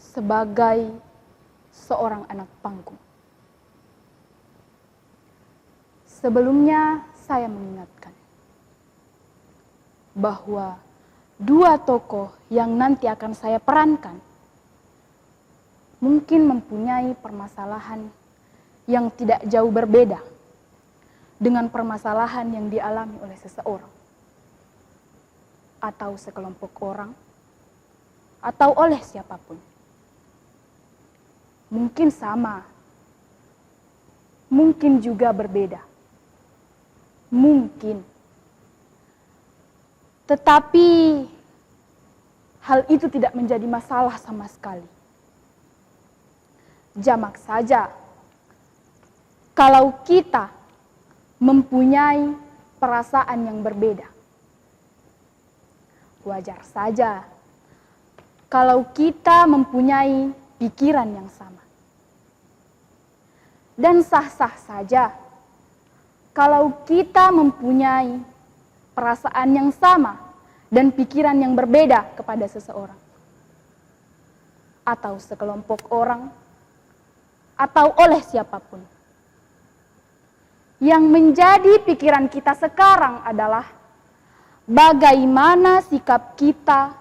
sebagai seorang anak panggung. Sebelumnya saya mengingatkan bahwa dua tokoh yang nanti akan saya perankan mungkin mempunyai permasalahan yang tidak jauh berbeda dengan permasalahan yang dialami oleh seseorang atau sekelompok orang atau oleh siapapun. Mungkin sama, mungkin juga berbeda. Mungkin. Tetapi hal itu tidak menjadi masalah sama sekali. Jamak saja kalau kita mempunyai perasaan yang berbeda. Wajar saja kalau kita mempunyai pikiran yang sama. Dan sah-sah saja kalau kita mempunyai perasaan yang sama dan pikiran yang berbeda kepada seseorang atau sekelompok orang atau oleh siapapun. Yang menjadi pikiran kita sekarang adalah bagaimana sikap kita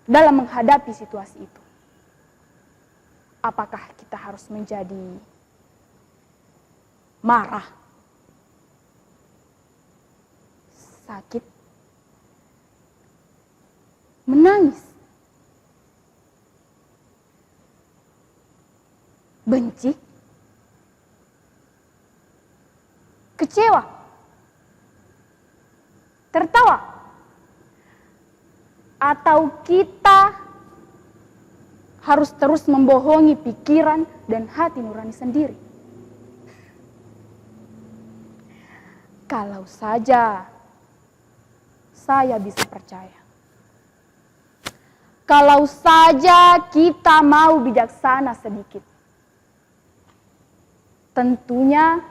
dalam menghadapi situasi itu. Apakah kita harus menjadi marah, sakit, menangis, benci, kecewa, tertawa, atau kita harus terus membohongi pikiran dan hati nurani sendiri? Kalau saja saya bisa percaya. Kalau saja kita mau bijaksana sedikit, tentunya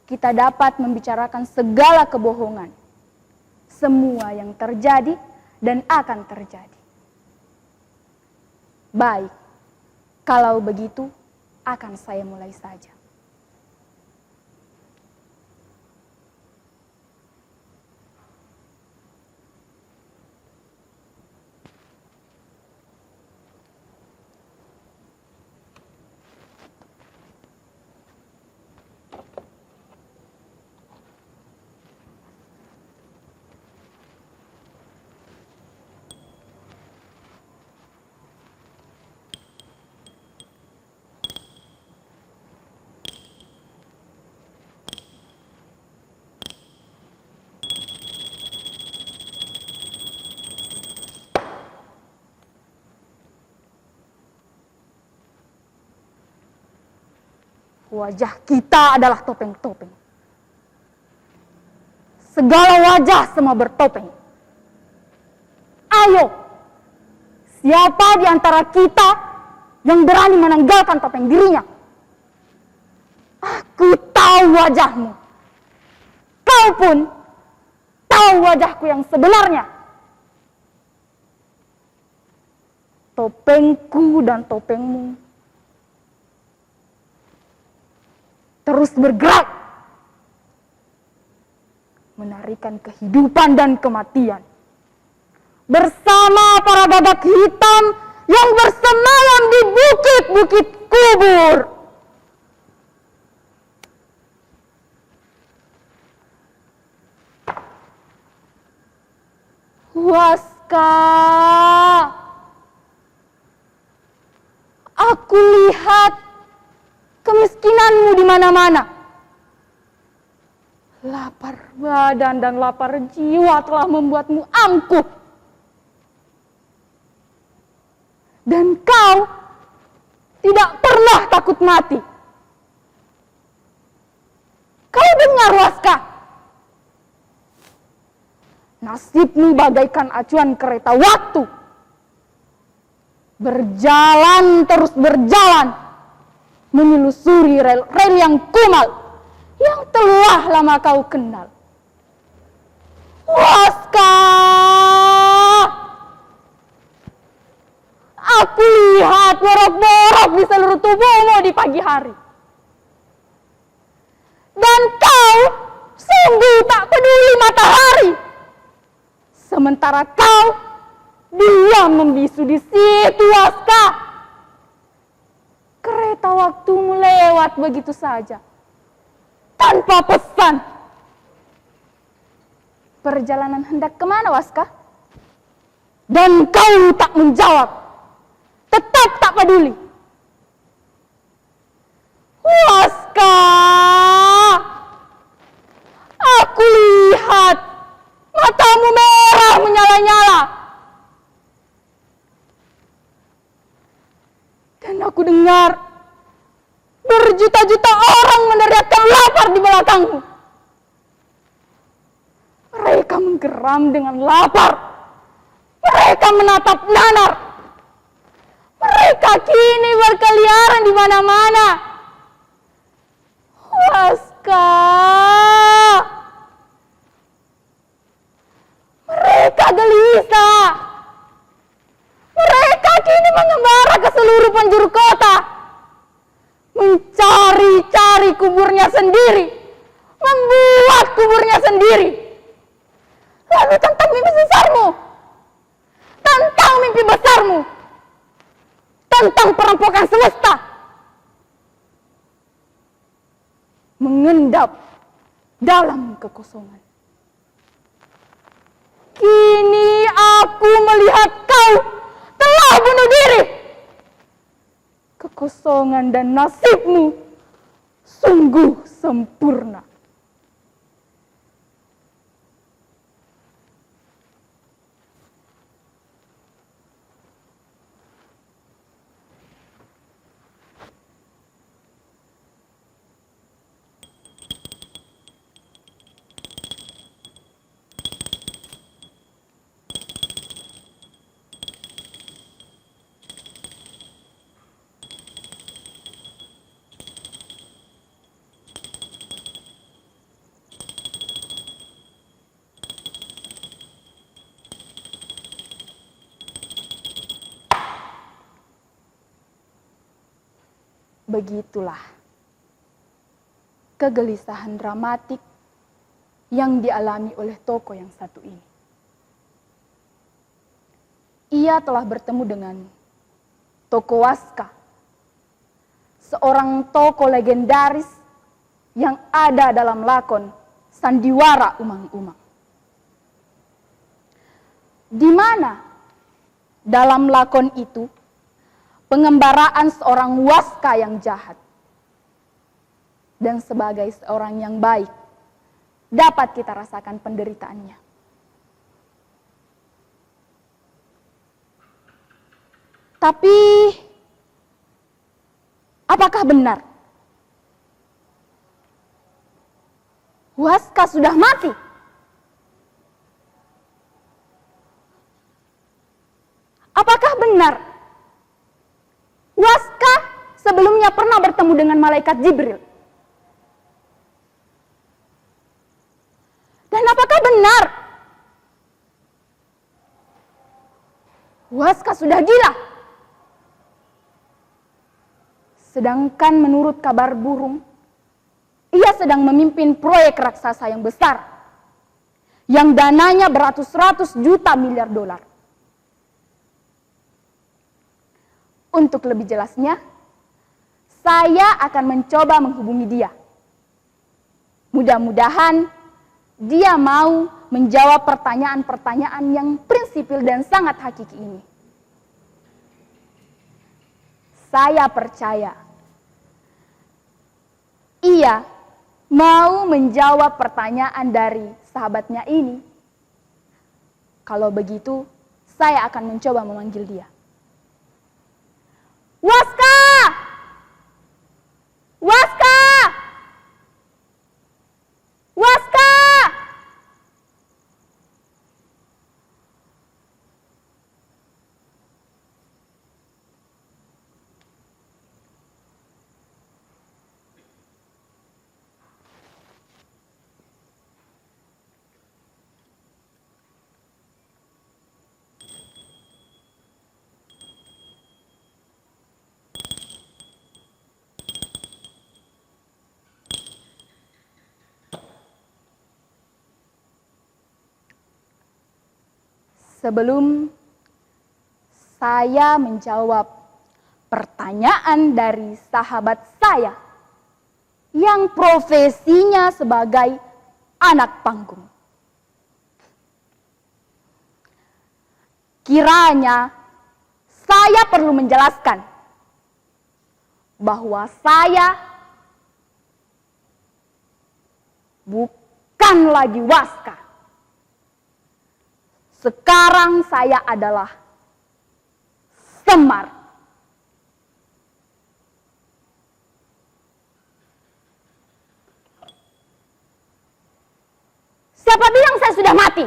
kita dapat membicarakan segala kebohongan, semua yang terjadi dan akan terjadi. Baik, kalau begitu akan saya mulai saja. Wajah kita adalah topeng-topeng. Segala wajah semua bertopeng. Ayo, siapa di antara kita yang berani menanggalkan topeng dirinya? Aku tahu wajahmu. Kau pun tahu wajahku yang sebenarnya. Topengku dan topengmu terus bergerak, menarikan kehidupan dan kematian bersama para badak hitam yang bersemayam di bukit-bukit kubur. Huaska, aku lihat kemiskinanmu di mana-mana. Lapar badan dan lapar jiwa telah membuatmu angkuh. Dan kau tidak pernah takut mati. Kau dengar, Waska? Nasibmu bagaikan acuan kereta waktu. Berjalan terus berjalan, menyelusuri rel-rel yang kumal, yang telah lama kau kenal. Waska, Aku lihat borok-borok di seluruh tubuhmu di pagi hari. Dan kau sungguh tak peduli matahari. Sementara kau diam membisu di situ, Waska. Kereta waktumu lewat begitu saja, tanpa pesan. Perjalanan hendak kemana, Waska? Dan kau tak menjawab, tetap tak peduli. Waska, aku lihat matamu merah menyala-nyala. Dan aku dengar berjuta-juta orang meneriakkan lapar di belakangmu. Mereka menggeram dengan lapar. Mereka menatap nanar. Mereka kini berkeliaran di mana-mana. Waska, mereka gelisah. Mereka kini mengembara ke seluruh penjuru kota, mencari-cari kuburnya sendiri, membuat kuburnya sendiri. Lalu tentang mimpi besarmu, tentang mimpi besarmu, tentang perampokan semesta, mengendap dalam kekosongan. Kini aku melihat kau telah bunuh diri. Kekosongan dan nasibmu sungguh sempurna. Begitulah kegelisahan dramatik yang dialami oleh tokoh yang satu ini. Ia telah bertemu dengan tokoh Waska, seorang tokoh legendaris yang ada dalam lakon Sandiwara Umang-Umang. Di mana dalam lakon itu pengembaraan seorang Waska yang jahat dan sebagai seorang yang baik dapat kita rasakan penderitaannya. Tapi apakah benar Waska sudah mati? Apakah benar Waska sebelumnya pernah bertemu dengan malaikat Jibril? Dan apakah benar Waska sudah gila? Sedangkan menurut kabar burung, ia sedang memimpin proyek raksasa yang besar, yang dananya beratus-ratus juta miliar dolar. Untuk lebih jelasnya, saya akan mencoba menghubungi dia. Mudah-mudahan dia mau menjawab pertanyaan-pertanyaan yang prinsipil dan sangat hakiki ini. Saya percaya ia mau menjawab pertanyaan dari sahabatnya ini. Kalau begitu, saya akan mencoba memanggil dia. Waska! Waska! Waska! Sebelum saya menjawab pertanyaan dari sahabat saya yang profesinya sebagai anak panggung, kiranya saya perlu menjelaskan bahwa saya bukan lagi Waska. Sekarang saya adalah Semar. Siapa bilang saya sudah mati?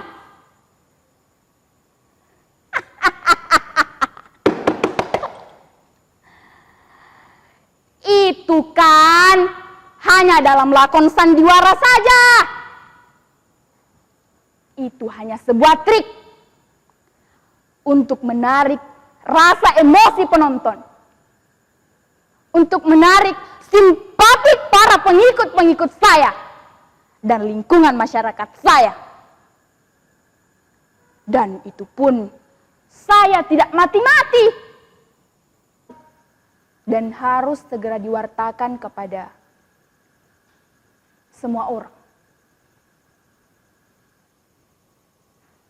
Itu kan hanya dalam lakon sandiwara saja. Itu hanya sebuah trik untuk menarik rasa emosi penonton, untuk menarik simpati para pengikut-pengikut saya dan lingkungan masyarakat saya. Dan itu pun saya tidak mati-mati. Dan harus segera diwartakan kepada semua orang.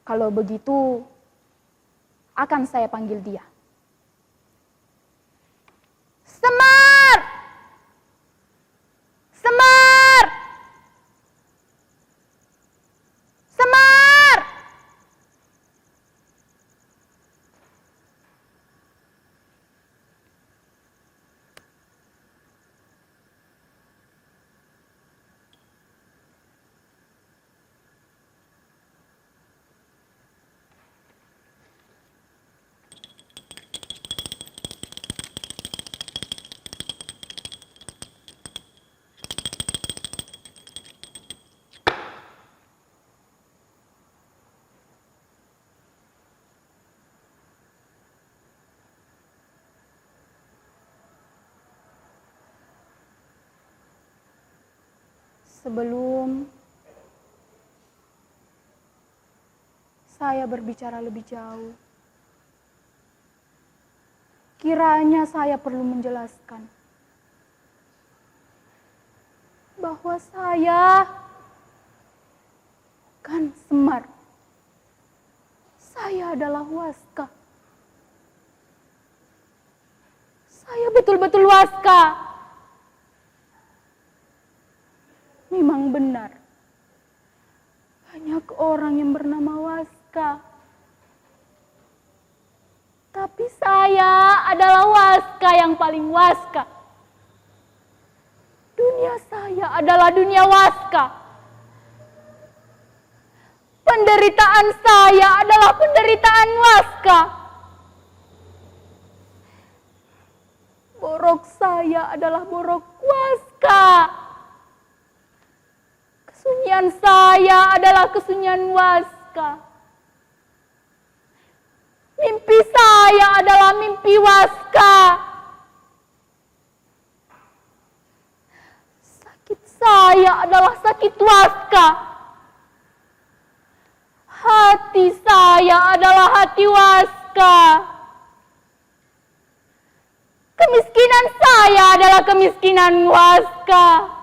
Kalau begitu, akan saya panggil dia. Semar! Semar! Semar! Sebelum saya berbicara lebih jauh, kiranya saya perlu menjelaskan bahwa saya bukan Semar. Saya adalah Waska. Saya betul-betul Waska. Memang benar, banyak orang yang bernama Waska. Tapi saya adalah Waska yang paling Waska. Dunia saya adalah dunia Waska. Penderitaan saya adalah penderitaan Waska. Borok saya adalah borok Waska. Kesunyian saya adalah kesunyian Waska. Mimpi saya adalah mimpi Waska. Sakit saya adalah sakit Waska. Hati saya adalah hati Waska. Kemiskinan saya adalah kemiskinan Waska.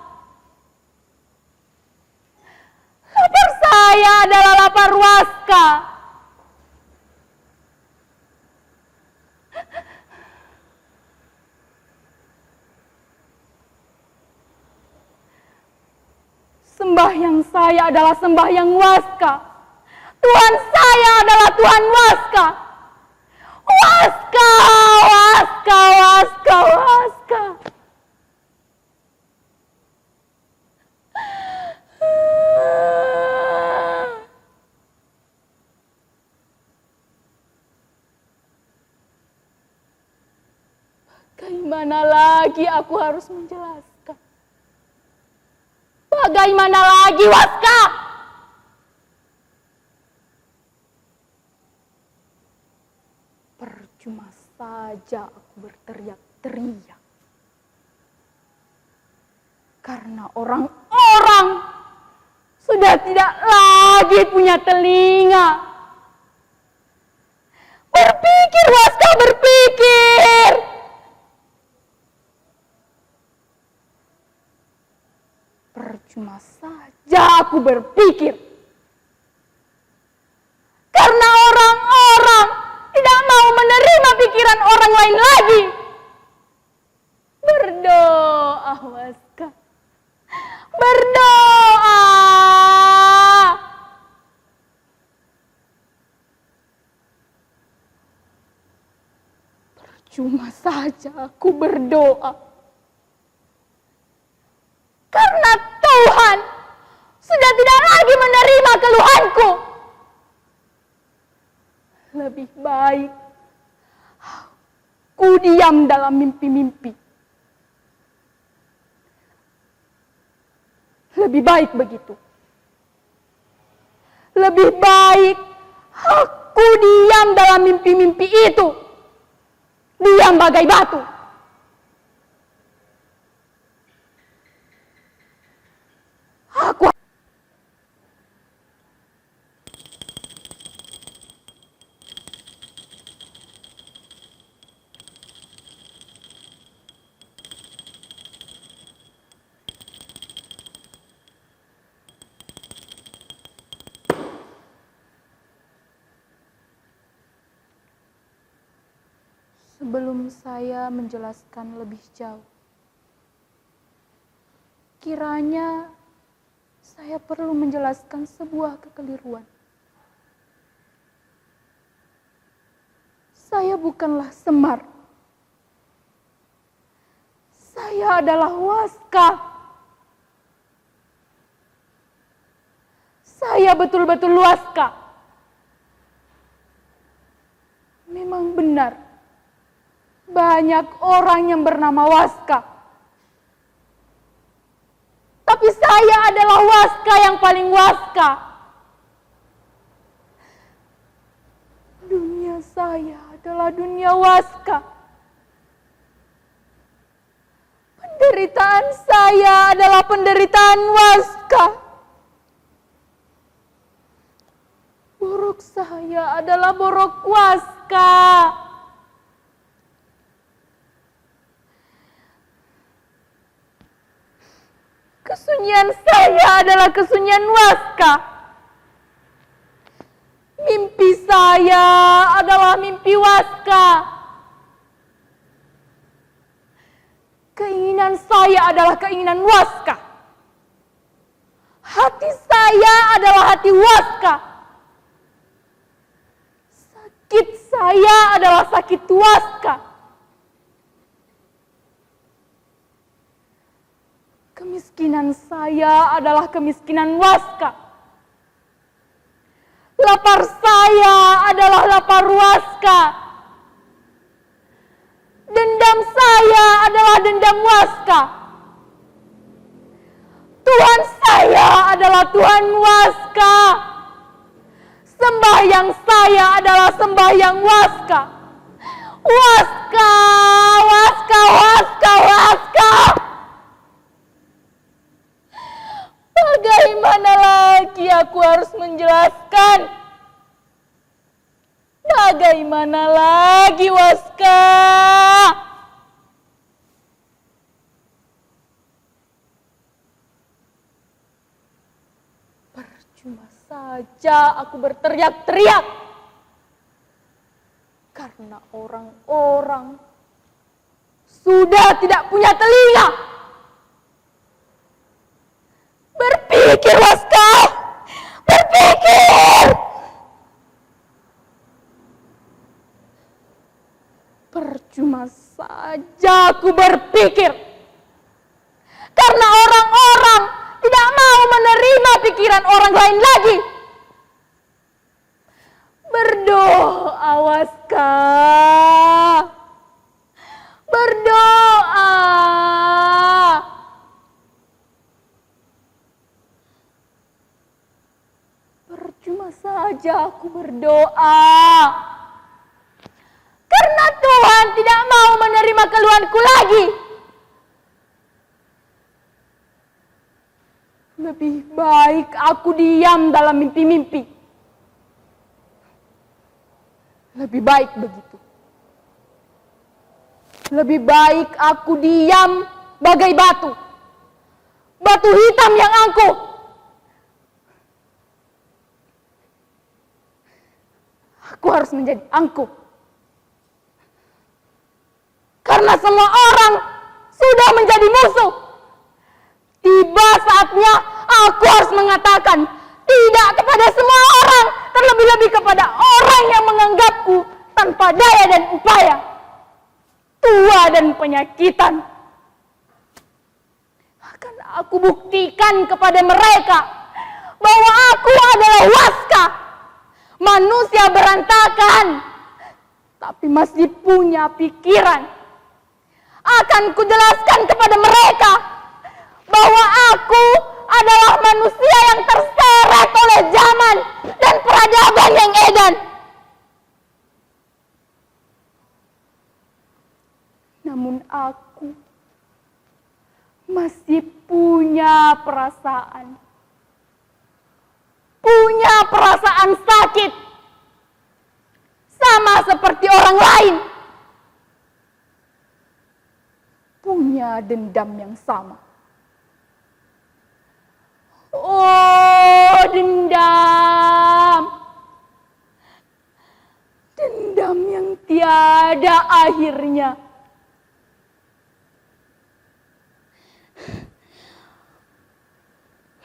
Lapar saya adalah lapar Waska. Sembahyang saya adalah sembahyang Waska. Tuhan saya adalah Tuhan Waska. Waska, Waska, Waska, Waska. Bagaimana lagi aku harus menjelaskan? Bagaimana lagi, Waska? Percuma saja aku berteriak-teriak. Karena orang-orang sudah tidak lagi punya telinga. Berpikir, Waska, berpikir. Percuma saja aku berpikir. Karena orang-orang tidak mau menerima pikiran orang lain lagi. Berdoa, Waska. Berdoa. Percuma saja aku berdoa. Karena Tuhan sudah tidak lagi menerima keluhanku. Lebih baik aku diam dalam mimpi-mimpi. Lebih baik begitu. Lebih baik aku diam dalam mimpi-mimpi itu. Diam bagai batu. Aku sebelum saya menjelaskan lebih jauh, kiranya saya perlu menjelaskan sebuah kekeliruan. Saya bukanlah Semar. Saya adalah Waska. Saya betul-betul Waska. Memang benar, banyak orang yang bernama Waska. Tapi saya adalah Waska yang paling Waska. Dunia saya adalah dunia Waska. Penderitaan saya adalah penderitaan Waska. Borok saya adalah borok Waska. Kesunyian saya adalah kesunyian Waska. Mimpi saya adalah mimpi Waska. Keinginan saya adalah keinginan Waska. Hati saya adalah hati Waska. Sakit saya adalah sakit Waska. Kemiskinan saya adalah kemiskinan Waska. Lapar saya adalah lapar Waska. Dendam saya adalah dendam Waska. Tuhan saya adalah Tuhan Waska. Sembahyang saya adalah sembahyang Waska. Waska, Waska, Waska, Waska. Bagaimana lagi aku harus menjelaskan? Bagaimana lagi, Waska? Percuma saja aku berteriak-teriak. Karena orang-orang sudah tidak punya telinga. Berpikir, Waska! Berpikir! Percuma saja aku berpikir. Karena orang-orang tidak mau menerima pikiran orang lain lagi. Berdoa, Waska. Berdoa. Percuma saja aku berdoa. Karena Tuhan tidak mau menerima keluhanku lagi. Lebih baik aku diam dalam mimpi-mimpi. Lebih baik begitu. Lebih baik aku diam bagai batu. Batu hitam yang angkuh. Aku harus menjadi angkuh. Karena semua orang sudah menjadi musuh. Tiba saatnya aku harus mengatakan tidak kepada semua orang, terlebih-lebih kepada orang yang menganggapku tanpa daya dan upaya, tua dan penyakitan. Akan aku buktikan kepada mereka bahwa aku adalah Waska, manusia berantakan, tapi masih punya pikiran. Akan kujelaskan kepada mereka bahwa aku adalah manusia yang terseret oleh zaman dan peradaban yang edan. Namun aku masih punya perasaan. Punya perasaan sakit. Sama seperti orang lain. Punya dendam yang sama. Oh, dendam. Dendam yang tiada akhirnya.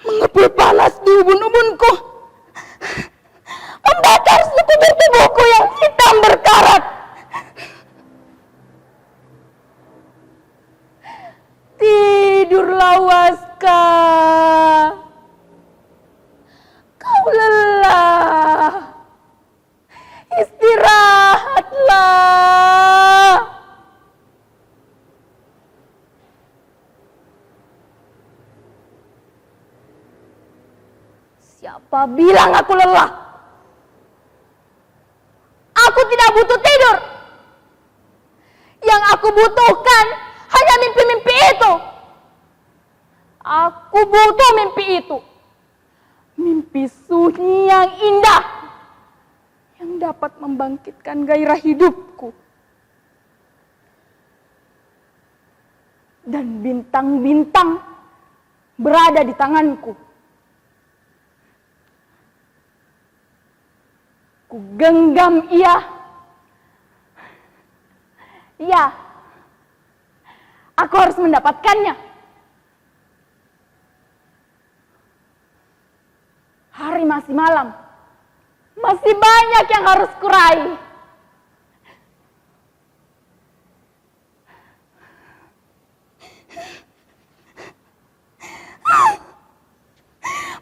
Mengepul panas di ubun-ubunku. Membakar sekujur tubuhku yang hitam berkarat. Tidurlah Waska. Kau lelah. Istirahatlah. Siapa bilang aku lelah? Aku tidak butuh tidur. Yang aku butuhkan hanya mimpi-mimpi itu. Aku butuh mimpi itu. Mimpi sunyi yang indah. Yang dapat membangkitkan gairah hidupku. Dan bintang-bintang berada di tanganku. Ku genggam ia. Iya. Aku harus mendapatkannya. Hari masih malam. Masih banyak yang harus kuraih.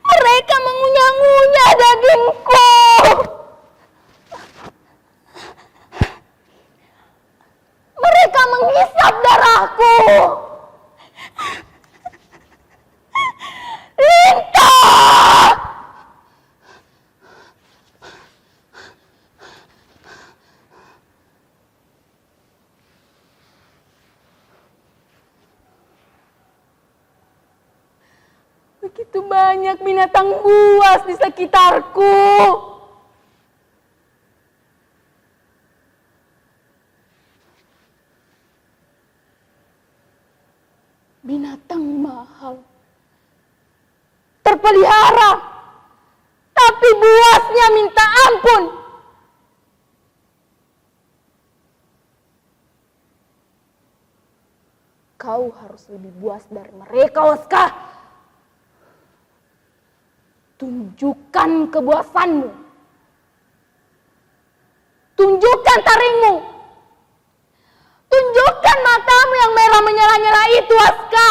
Mereka mengunyah-ngunyah dagingku. Mereka menghisap darahku. Lintah! Begitu banyak binatang buas di sekitarku. Binatang mahal. Terpelihara. Tapi buasnya minta ampun. Kau harus lebih buas dari mereka, Waska. Tunjukkan kebuasanmu. Tunjukkan taringmu. Tunjukkan matamu yang merah menyala-nyala itu, Waska.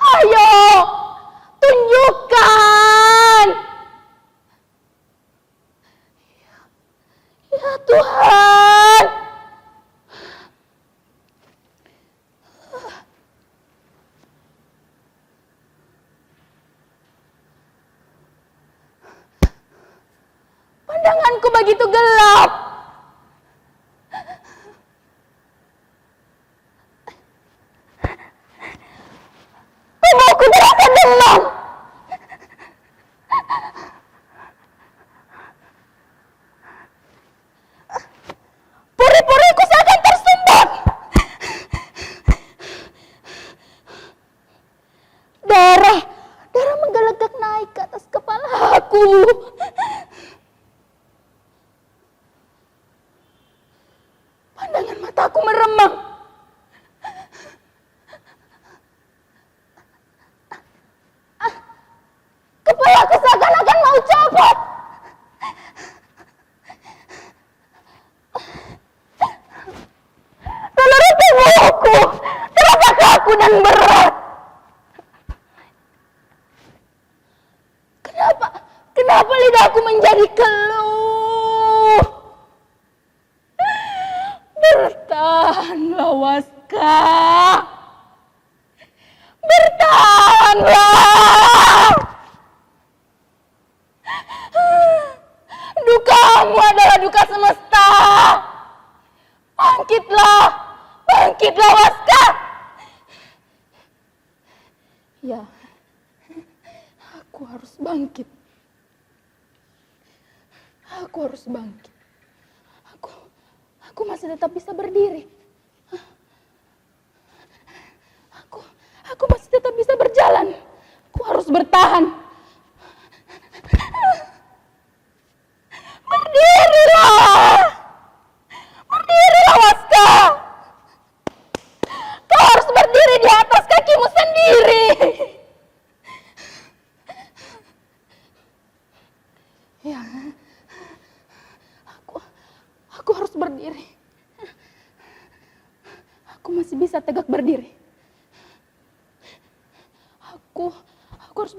Ayo, tunjukkan. Ya Tuhan. Pandanganku begitu gelap. Mataku meremang. Kepalaku seakan-akan mau copot. Seluruh tubuhku terasa kaku dan berat. Kenapa lidahku menjadi keluh? Bertahanlah, Waska. Bertahanlah. Dukamu adalah duka semesta. Bangkitlah, bangkitlah, Waska. Ya, aku harus bangkit. Aku harus bangkit. Aku masih tetap bisa berdiri. Aku masih tetap bisa berjalan. Aku harus bertahan. Berdirilah! Berdirilah, Waska! Kau harus berdiri di atas kakimu sendiri. Ya, aku harus berdiri. Aku masih bisa tegak berdiri. Aku harus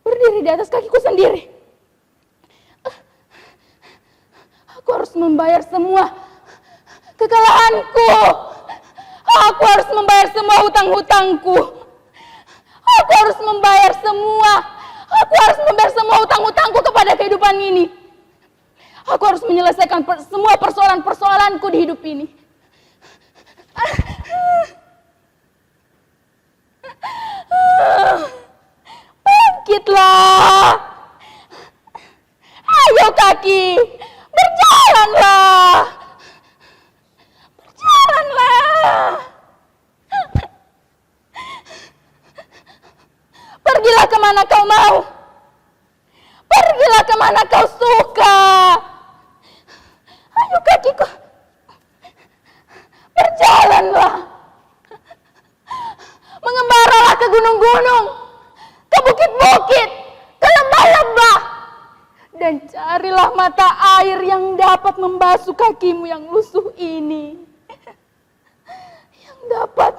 berdiri di atas kakiku sendiri. Aku harus membayar semua kekalahanku. Aku harus membayar semua hutang-hutangku. Aku harus membayar semua. Aku harus membayar semua hutang-hutangku kepada kehidupan ini. Aku harus menyelesaikan semua persoalan-persoalanku di hidup ini. Bangkitlah. Ayo kaki, berjalanlah. Berjalanlah. Pergilah kemana kau mau. Pergilah kemana kau suka. Ayo kakiku, berjalanlah. Mengembaralah ke gunung-gunung, ke bukit-bukit, ke lembah-lembah. Dan carilah mata air yang dapat membasuh kakimu yang lusuh ini. Yang dapat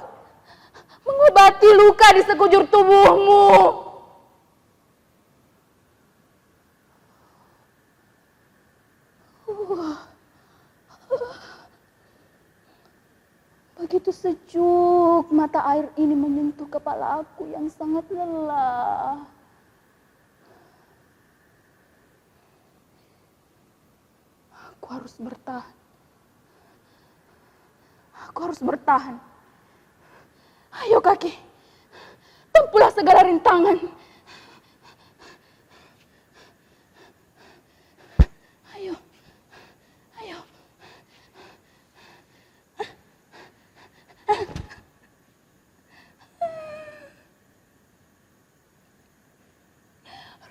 mengobati luka di sekujur tubuhmu. Begitu sejuk mata air ini menyentuh kepala aku yang sangat lelah. Aku harus bertahan. Aku harus bertahan. Ayo kaki, tempuhlah segala rintangan. Ayo, ayo.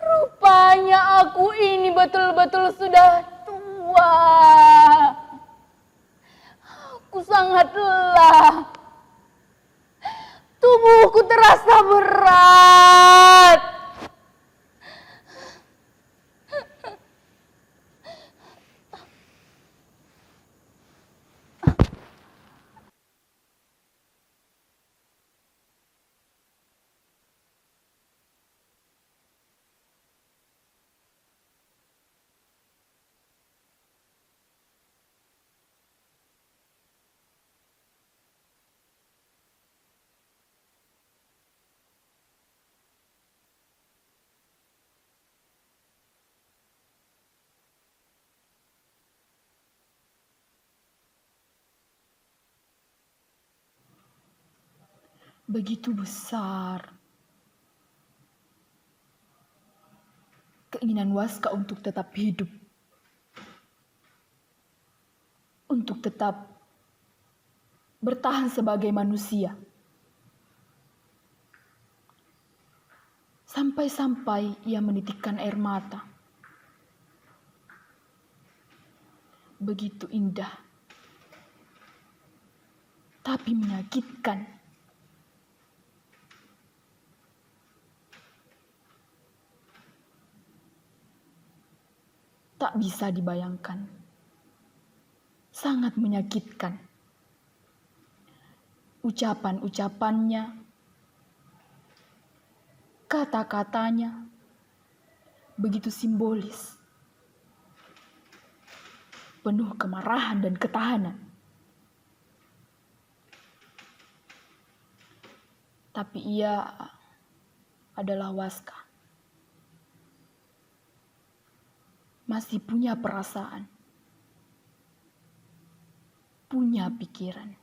Rupanya aku ini betul-betul sudah tua. Aku sangat lelah. Tubuhku terasa berat. Begitu besar keinginan Waska untuk tetap hidup, untuk tetap bertahan sebagai manusia. Sampai-sampai ia menitikkan air mata. Begitu indah tapi menyakitkan. Tak bisa dibayangkan. Sangat menyakitkan. Ucapan-ucapannya, kata-katanya, begitu simbolis. Penuh kemarahan dan ketahanan. Tapi ia adalah Waskah. Masih punya perasaan. Punya pikiran.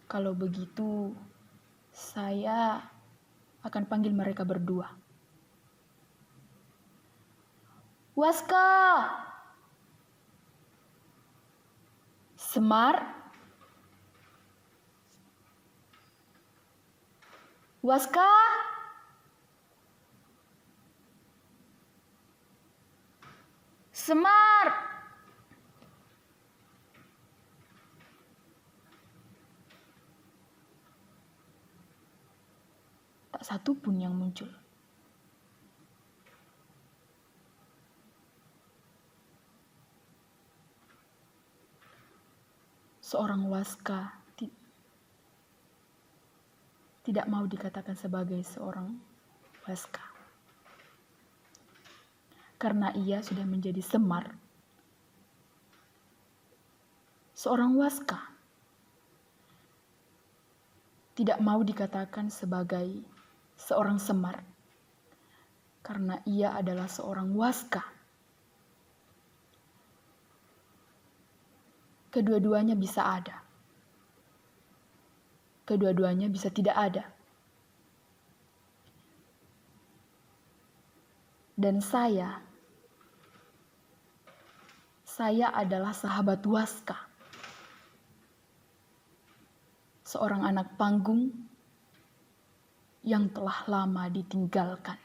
Kalau begitu, saya akan panggil mereka berdua. Waskah! Semar? Waskah? Semar! Tak satu pun yang muncul. Seorang Waskah tidak mau dikatakan sebagai seorang Waskah. Karena ia sudah menjadi Semar. Seorang Waskah tidak mau dikatakan sebagai seorang Semar. Karena ia adalah seorang Waskah. Kedua-duanya bisa ada. Kedua-duanya bisa tidak ada. Dan saya adalah sahabat Waskah. Seorang anak panggung yang telah lama ditinggalkan.